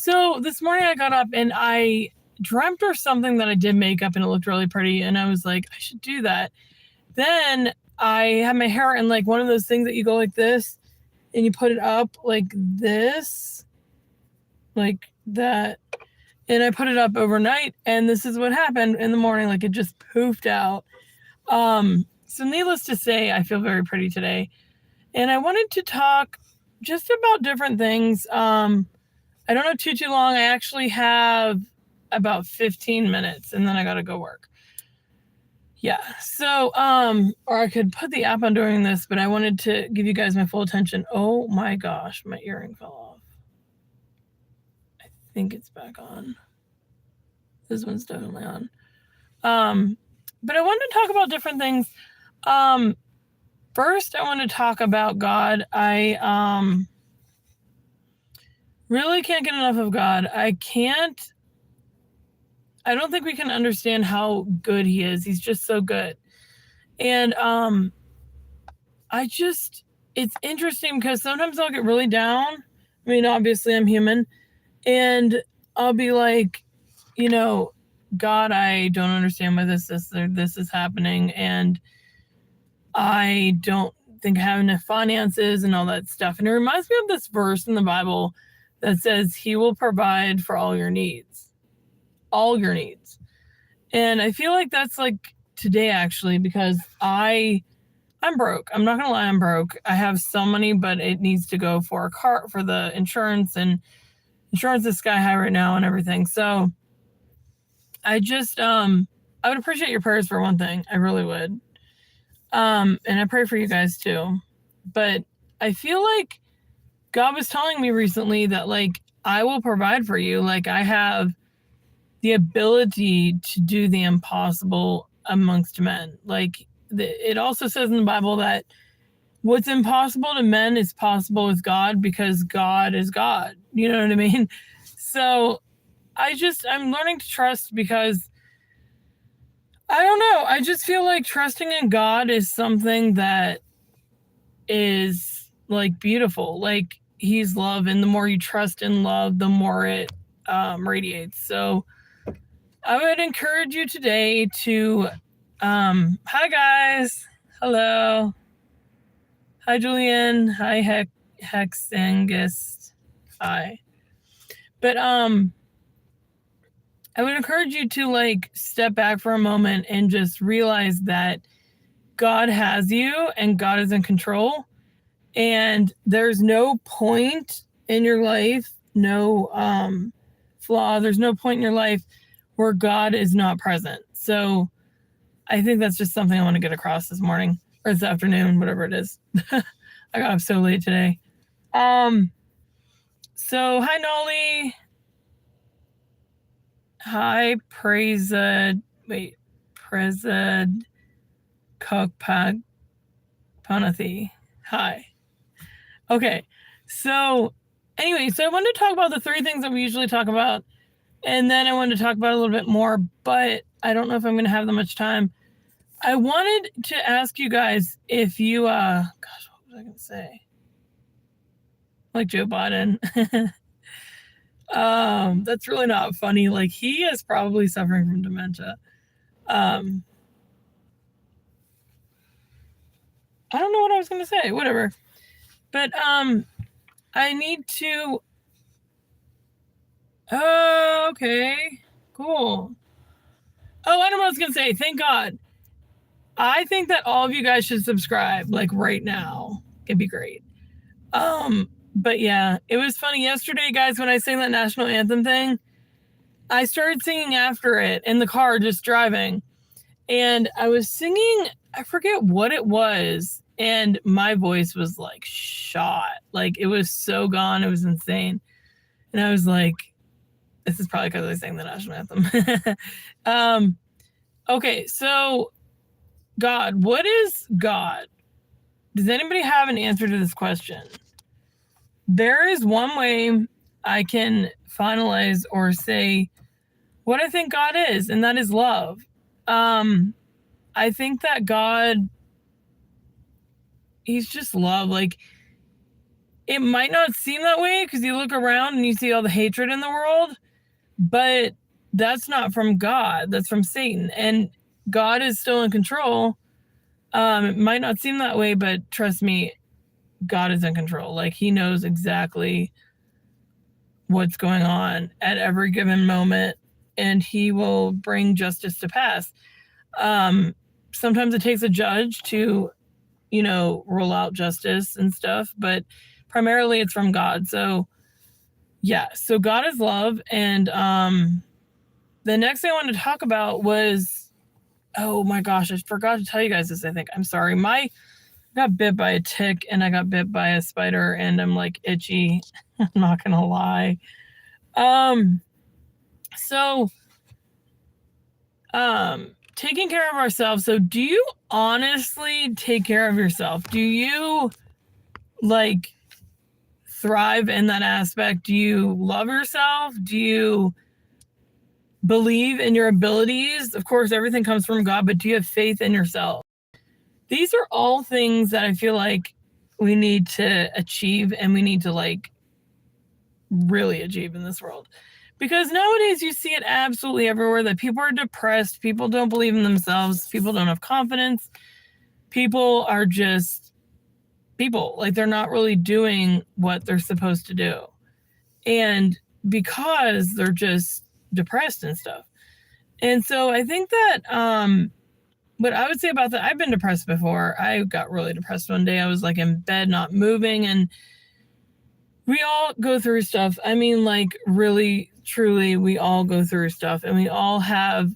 So this morning I got up and I dreamt or something that I did makeup and it looked really pretty. And I was like, I should do that. Then I had my hair in like one of those things that you go like this and you put it up like this, like that. And I put it up overnight and this is what happened in the morning. Like it just poofed out. So needless to say, I feel very pretty today. And I wanted to talk just about different things. I don't know too long. I actually have about 15 minutes and then I gotta go work. Yeah. So, or I could put the app on doing this, but I wanted to give you guys my full attention. Oh my gosh, my earring fell off. I think it's back on. This one's definitely on. But I wanted to talk about different things. First, I want to talk about God. I really can't get enough of God. I don't think we can understand how good he is. He's just so good. And it's interesting because sometimes I'll get really down. I mean, obviously I'm human. And I'll be like, God, I don't understand why this is happening. And I don't think I have enough finances and all that stuff. And it reminds me of this verse in the Bible that says he will provide for all your needs. All your needs. And I feel like that's like today actually, because I'm broke. I'm not gonna lie, I'm broke. I have some money, but it needs to go for the insurance, and insurance is sky high right now and everything. So I just I would appreciate your prayers for one thing. I really would. And I pray for you guys too. But I feel like God was telling me recently that like I will provide for you. Like I have the ability to do the impossible amongst men. Like it also says in the Bible that what's impossible to men is possible with God because God is God. You know what I mean? So I'm learning to trust because I don't know. I just feel like trusting in God is something that is like beautiful. Like he's love, and the more you trust in love, the more it radiates. So I would encourage you today to hi guys. Hello. Hi Julian. Hi Hexangist. Hi. But I would encourage you to like step back for a moment and just realize that God has you and God is in control, and there's no point in your life, no flaw, there's no point in your life where God is not present. So I think that's just something I want to get across this morning or this afternoon, whatever it is. I got up so late today. So hi Nolly. Hi Prezad Kokpag Panathi. Hi. Okay. So anyway, so I wanted to talk about the three things that we usually talk about. And then I wanted to talk about it a little bit more, but I don't know if I'm going to have that much time. I wanted to ask you guys if you, gosh, what was I going to say? Like Joe Biden. That's really not funny. Like he is probably suffering from dementia. I don't know what I was going to say, whatever. But, I need to, oh, okay, cool. Oh, I don't know what I was going to say. Thank God. I think that all of you guys should subscribe, like right now. It'd be great. But yeah, it was funny yesterday, guys, when I sang that national anthem thing, I started singing after it in the car, just driving. And I was singing, I forget what it was. And my voice was like shot. Like it was so gone. It was insane. And I was like, this is probably because I sang the national anthem. Okay, so God, what is God? Does anybody have an answer to this question? There is one way I can finalize or say what I think God is, and that is love. I think that God, he's just love. Like it might not seem that way because you look around and you see all the hatred in the world, but that's not from God. That's from Satan. And God is still in control. It might not seem that way, but trust me, God is in control. Like, he knows exactly what's going on at every given moment, and he will bring justice to pass. Sometimes it takes a judge to, rule out justice and stuff, but primarily it's from God. So yeah, so God is love. And the next thing I wanted to talk about was, oh my gosh, I forgot to tell you guys this, I think. I'm sorry. I got bit by a tick and I got bit by a spider and I'm like itchy. I'm not gonna lie. So taking care of ourselves. So do you honestly take care of yourself? Do you like thrive in that aspect? Do you love yourself? Do you believe in your abilities? Of course, everything comes from God, but do you have faith in yourself? These are all things that I feel like we need to achieve, and we need to like really achieve in this world. Because nowadays you see it absolutely everywhere, that people are depressed, people don't believe in themselves, people don't have confidence, people are just people. Like, they're not really doing what they're supposed to do. And because they're just depressed and stuff. And so I think that what I would say about that, I've been depressed before. I got really depressed one day. I was like in bed, not moving, and we all go through stuff. I mean, like, really, truly, we all go through stuff, and we all have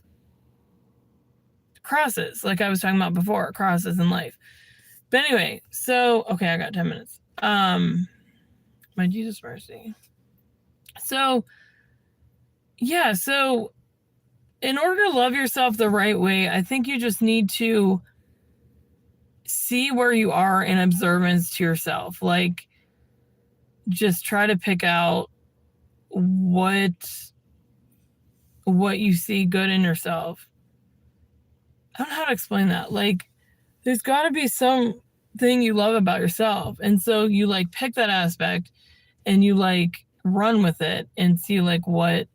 crosses, like I was talking about before, crosses in life. But anyway, so, okay, I got 10 minutes. My Jesus mercy. So, yeah, so in order to love yourself the right way, I think you just need to see where you are in observance to yourself. Like, just try to pick out what you see good in yourself. I don't know how to explain that. Like, there's got to be something you love about yourself. And so you like pick that aspect and you like run with it and see like what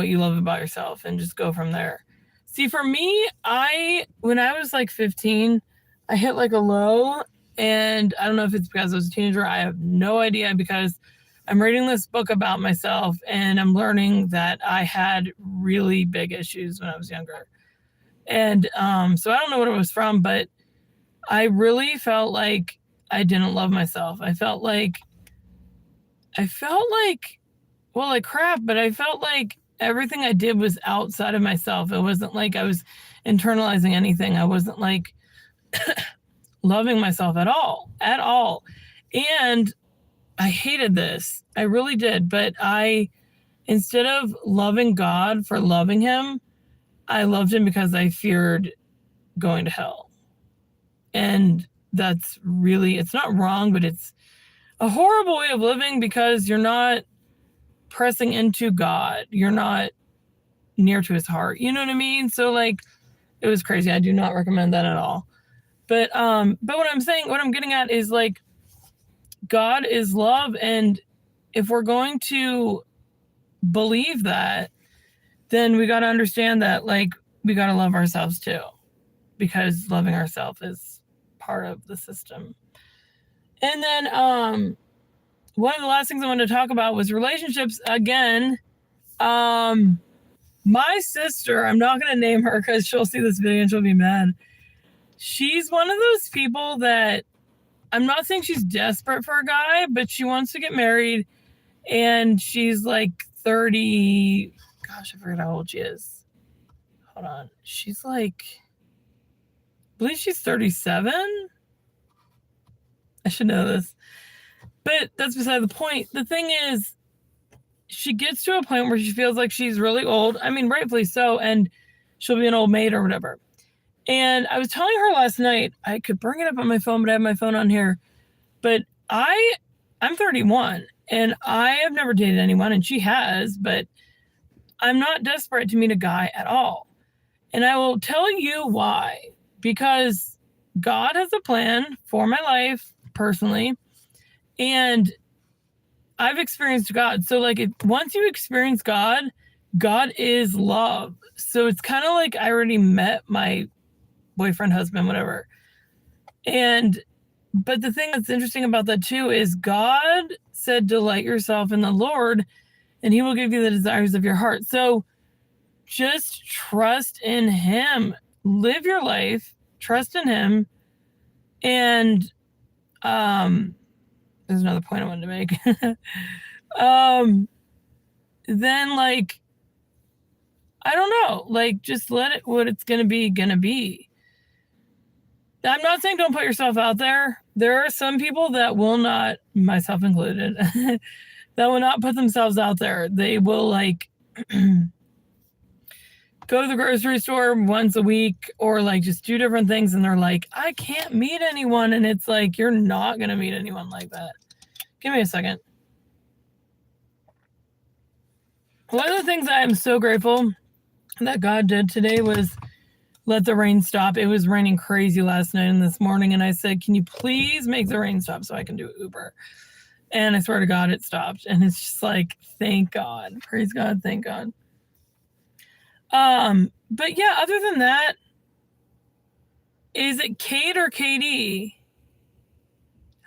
you love about yourself and just go from there. See, for me, when I was like 15, I hit like a low, and I don't know if it's because I was a teenager. I have no idea, because I'm reading this book about myself and I'm learning that I had really big issues when I was younger. And so I don't know what it was from, but I really felt like I didn't love myself. I felt like, well, like crap, but I felt like everything I did was outside of myself. It wasn't like I was internalizing anything. I wasn't like loving myself at all. And I hated this. I really did. But instead of loving God for loving him, I loved him because I feared going to hell. And that's really, it's not wrong, but it's a horrible way of living, because you're not pressing into God. You're not near to his heart. You know what I mean? So like, it was crazy. I do not recommend that at all. But what I'm getting at is like, God is love. And if we're going to believe that, then we got to understand that, like, we got to love ourselves too, because loving ourselves is part of the system. And then, one of the last things I wanted to talk about was relationships again. My sister, I'm not going to name her because she'll see this video and she'll be mad. She's one of those people that, I'm not saying she's desperate for a guy, but she wants to get married, and she's like 30. Gosh, I forget how old she is. Hold on. She's like, I believe she's 37. I should know this. But that's beside the point. The thing is, she gets to a point where she feels like she's really old. I mean, rightfully so. And she'll be an old maid or whatever. And I was telling her last night, I could bring it up on my phone, but I have my phone on here. But I'm 31 and I have never dated anyone, and she has, but I'm not desperate to meet a guy at all. And I will tell you why. Because God has a plan for my life personally, and I've experienced God. So like once you experience God, God is love. So it's kind of like I already met my boyfriend, husband, whatever. But the thing that's interesting about that too is God said, delight yourself in the Lord and he will give you the desires of your heart. So just trust in him, live your life, trust in him. And there's another point I wanted to make. Then like, I don't know, like just let it, what it's going to be. I'm not saying don't put yourself out there. There are some people that will not, myself included, that will not put themselves out there. They will like go to the grocery store once a week or like just do different things. And they're like, I can't meet anyone. And it's like, you're not going to meet anyone like that. Give me a second. One of the things I am so grateful that God did today was let the rain stop. It was raining crazy last night and this morning. And I said, can you please make the rain stop so I can do Uber? And I swear to God, it stopped. And it's just like, thank God. Praise God. Thank God. But yeah, other than that, is it Kate or Katie?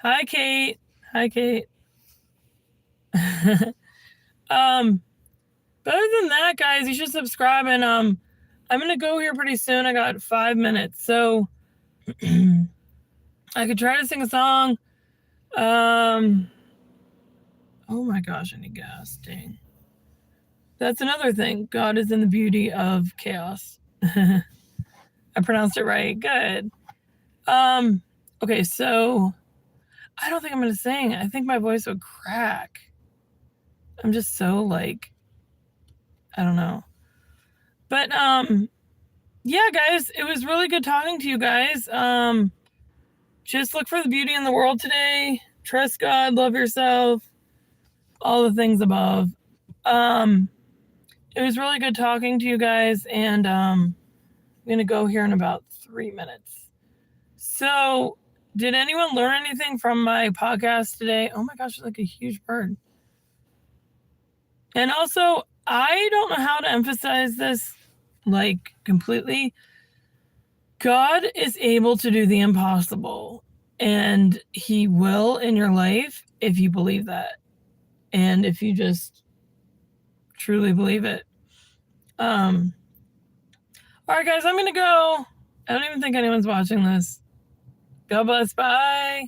Hi, Kate. Hi, Kate. But other than that, guys, you should subscribe. And I'm gonna go here pretty soon. I got 5 minutes, so I could try to sing a song. Oh my gosh, I need gas. Dang. That's another thing. God is in the beauty of chaos. I pronounced it right. Good. Okay, so I don't think I'm gonna sing. I think my voice would crack. I'm just so like, I don't know. But yeah, guys, it was really good talking to you guys. Just look for the beauty in the world today. Trust God, love yourself, all the things above. It was really good talking to you guys, and I'm gonna go here in about 3 minutes. So, did anyone learn anything from my podcast today? Oh my gosh, it's like a huge bird. And also, I don't know how to emphasize this like completely. God is able to do the impossible, and he will in your life if you believe that. And if you just truly believe it. All right, guys, I'm going to go. I don't even think anyone's watching this. God bless. Bye.